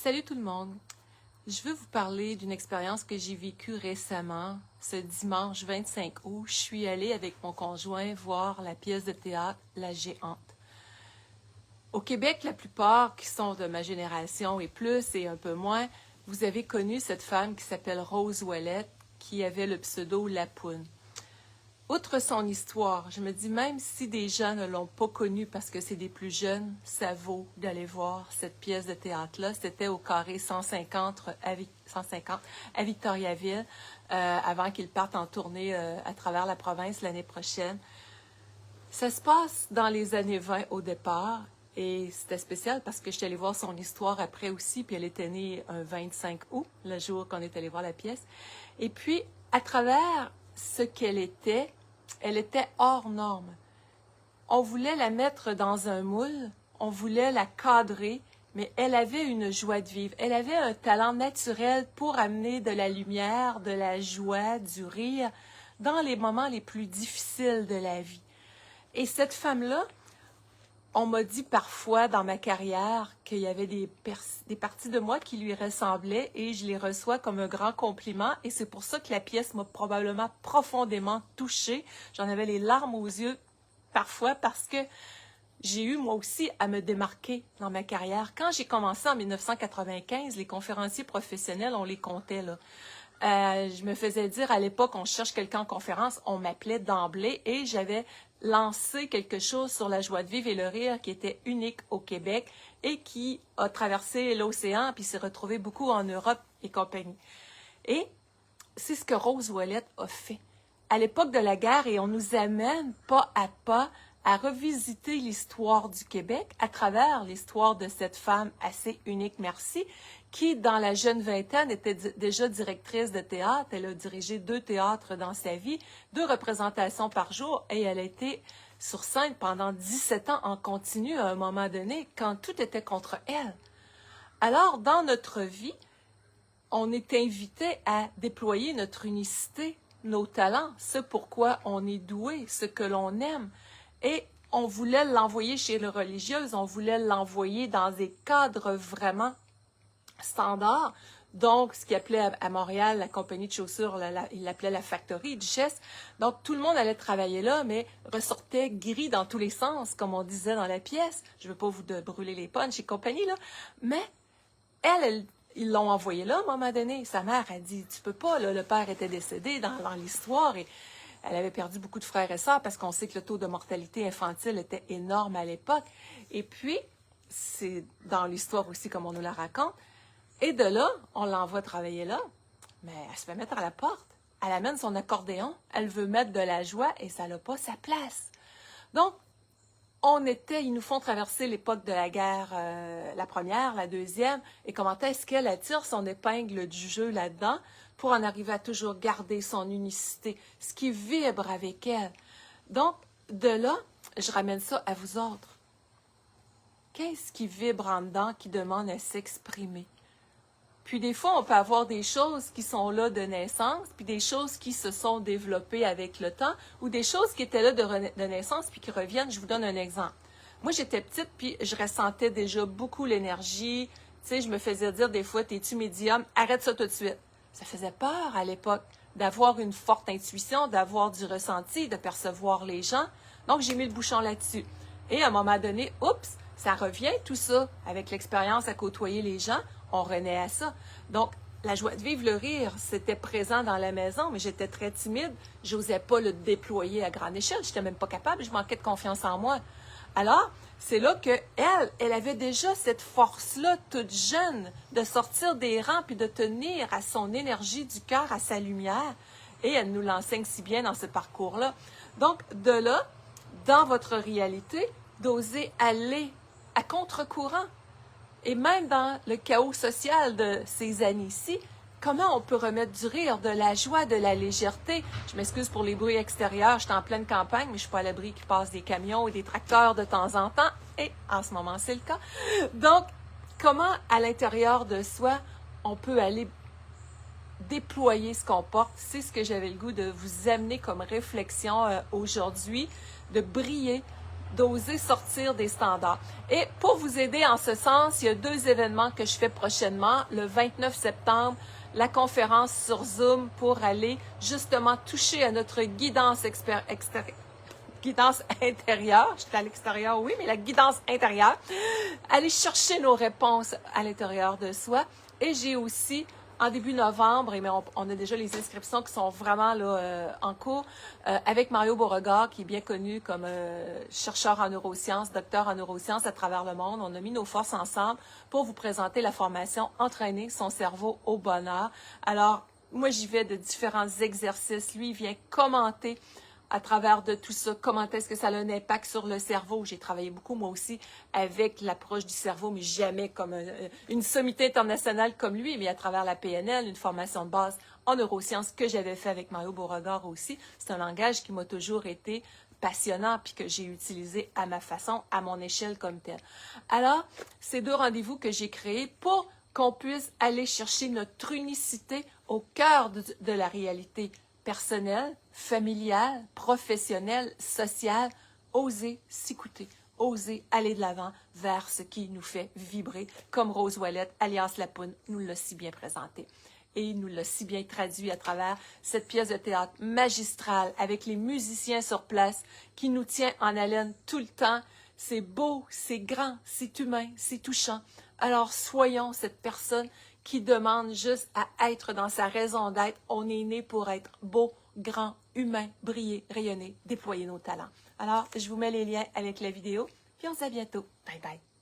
Salut tout le monde! Je veux vous parler d'une expérience que j'ai vécue récemment. Ce dimanche 25 août, je suis allée avec mon conjoint voir la pièce de théâtre La Géante. Au Québec, la plupart qui sont de ma génération et plus et un peu moins, vous avez connu cette femme qui s'appelle Rose Ouellette, qui avait le pseudo La Poune. Outre son histoire, je me dis même si des gens ne l'ont pas connue parce que c'est des plus jeunes, ça vaut d'aller voir cette pièce de théâtre-là. C'était au carré 150 à Victoriaville, avant qu'ils partent en tournée à travers la province l'année prochaine. Ça se passe dans les années 20 au départ, et c'était spécial parce que je suis allée voir son histoire après aussi, puis elle était née un 25 août, le jour qu'on est allé voir la pièce. Et puis, à travers ce qu'elle était hors norme. On voulait la mettre dans un moule, on voulait la cadrer, mais elle avait une joie de vivre. Elle avait un talent naturel pour amener de la lumière, de la joie, du rire dans les moments les plus difficiles de la vie. Et cette femme-là, on m'a dit parfois dans ma carrière qu'il y avait des parties de moi qui lui ressemblaient et je les reçois comme un grand compliment. Et c'est pour ça que la pièce m'a probablement profondément touchée. J'en avais les larmes aux yeux parfois parce que j'ai eu moi aussi à me démarquer dans ma carrière. Quand j'ai commencé en 1995, les conférenciers professionnels, on les comptait là. Je me faisais dire à l'époque, on cherche quelqu'un en conférence, on m'appelait d'emblée et j'avais lancé quelque chose sur la joie de vivre et le rire qui était unique au Québec et qui a traversé l'océan puis s'est retrouvé beaucoup en Europe et compagnie. Et c'est ce que Rose Ouellette a fait. À l'époque de la guerre, et on nous amène pas à revisiter l'histoire du Québec à travers l'histoire de cette femme assez unique, merci, qui, dans la jeune vingtaine, était déjà directrice de théâtre. Elle a dirigé 2 théâtres dans sa vie, 2 représentations par jour, et elle a été sur scène pendant 17 ans en continu à un moment donné, quand tout était contre elle. Alors, dans notre vie, on est invité à déployer notre unicité, nos talents, ce pourquoi on est doué, ce que l'on aime. Et on voulait l'envoyer chez les religieuses, on voulait l'envoyer dans des cadres vraiment standards. Donc, ce qu'ils appelaient à Montréal la compagnie de chaussures, ils l'appelaient la Factory Duchesse. Donc, tout le monde allait travailler là, mais ressortait gris dans tous les sens, comme on disait dans la pièce. Je ne veux pas vous brûler les punchs et compagnie, là. Mais ils l'ont envoyé là à un moment donné. Sa mère a dit, tu peux pas, là, le père était décédé dans l'histoire et elle avait perdu beaucoup de frères et sœurs parce qu'on sait que le taux de mortalité infantile était énorme à l'époque. Et puis, c'est dans l'histoire aussi comme on nous la raconte. Et de là, on l'envoie travailler là, mais elle se fait mettre à la porte. Elle amène son accordéon, elle veut mettre de la joie et ça n'a pas sa place. Donc, ils nous font traverser l'époque de la guerre, la première, la deuxième, et comment est-ce qu'elle attire son épingle du jeu là-dedans pour en arriver à toujours garder son unicité, ce qui vibre avec elle. Donc, de là, je ramène ça à vous autres. Qu'est-ce qui vibre en dedans, qui demande à s'exprimer? Puis des fois, on peut avoir des choses qui sont là de naissance, puis des choses qui se sont développées avec le temps, ou des choses qui étaient là de naissance, puis qui reviennent. Je vous donne un exemple. Moi, j'étais petite, puis je ressentais déjà beaucoup l'énergie. Tu sais, je me faisais dire des fois, t'es-tu médium? Arrête ça tout de suite. Ça faisait peur à l'époque d'avoir une forte intuition, d'avoir du ressenti, de percevoir les gens. Donc, j'ai mis le bouchon là-dessus. Et à un moment donné, oups, ça revient tout ça. Avec l'expérience à côtoyer les gens, on renaît à ça. Donc, la joie de vivre, le rire, c'était présent dans la maison, mais j'étais très timide. J'osais pas le déployer à grande échelle. J'étais même pas capable. Je manquais de confiance en moi. Alors, c'est là que elle avait déjà cette force-là, toute jeune, de sortir des rangs puis de tenir à son énergie du cœur, à sa lumière. Et elle nous l'enseigne si bien dans ce parcours-là. Donc, de là, dans votre réalité, d'oser aller à contre-courant. Et même dans le chaos social de ces années-ci, comment on peut remettre du rire, de la joie, de la légèreté? Je m'excuse pour les bruits extérieurs, je suis en pleine campagne, mais je ne suis pas à l'abri qu'il passe des camions et des tracteurs de temps en temps. Et en ce moment, c'est le cas. Donc, comment à l'intérieur de soi, on peut aller déployer ce qu'on porte? C'est ce que j'avais le goût de vous amener comme réflexion aujourd'hui, de briller, d'oser sortir des standards. Et pour vous aider en ce sens, il y a 2 événements que je fais prochainement. Le 29 septembre, la conférence sur Zoom pour aller justement toucher à notre guidance guidance intérieure. J'étais à l'extérieur, oui, mais la guidance intérieure. Aller chercher nos réponses à l'intérieur de soi. Et j'ai aussi, en début novembre, mais on a déjà les inscriptions qui sont vraiment là, en cours, avec Mario Beauregard, qui est bien connu comme chercheur en neurosciences, docteur en neurosciences à travers le monde. On a mis nos forces ensemble pour vous présenter la formation Entraîner son cerveau au bonheur. Alors, moi, j'y vais de différents exercices. Lui, il vient commenter à travers de tout ça, comment est-ce que ça a un impact sur le cerveau. J'ai travaillé beaucoup, moi aussi, avec l'approche du cerveau, mais jamais comme une sommité internationale comme lui, mais à travers la PNL, une formation de base en neurosciences que j'avais fait avec Mario Beauregard aussi. C'est un langage qui m'a toujours été passionnant, puis que j'ai utilisé à ma façon, à mon échelle comme tel. Alors, ces 2 rendez-vous que j'ai créés pour qu'on puisse aller chercher notre unicité au cœur de la réalité personnelle, familiale, professionnelle, sociale, oser s'écouter, oser aller de l'avant vers ce qui nous fait vibrer, comme Rose Ouellette, alias Lapoune, nous l'a si bien présenté. Et il nous l'a si bien traduit à travers cette pièce de théâtre magistrale avec les musiciens sur place qui nous tient en haleine tout le temps. C'est beau, c'est grand, c'est humain, c'est touchant. Alors soyons cette personne qui demande juste à être dans sa raison d'être. On est né pour être beau, grand, humain, briller, rayonner, déployer nos talents. Alors, je vous mets les liens avec la vidéo, puis on se dit à bientôt. Bye bye.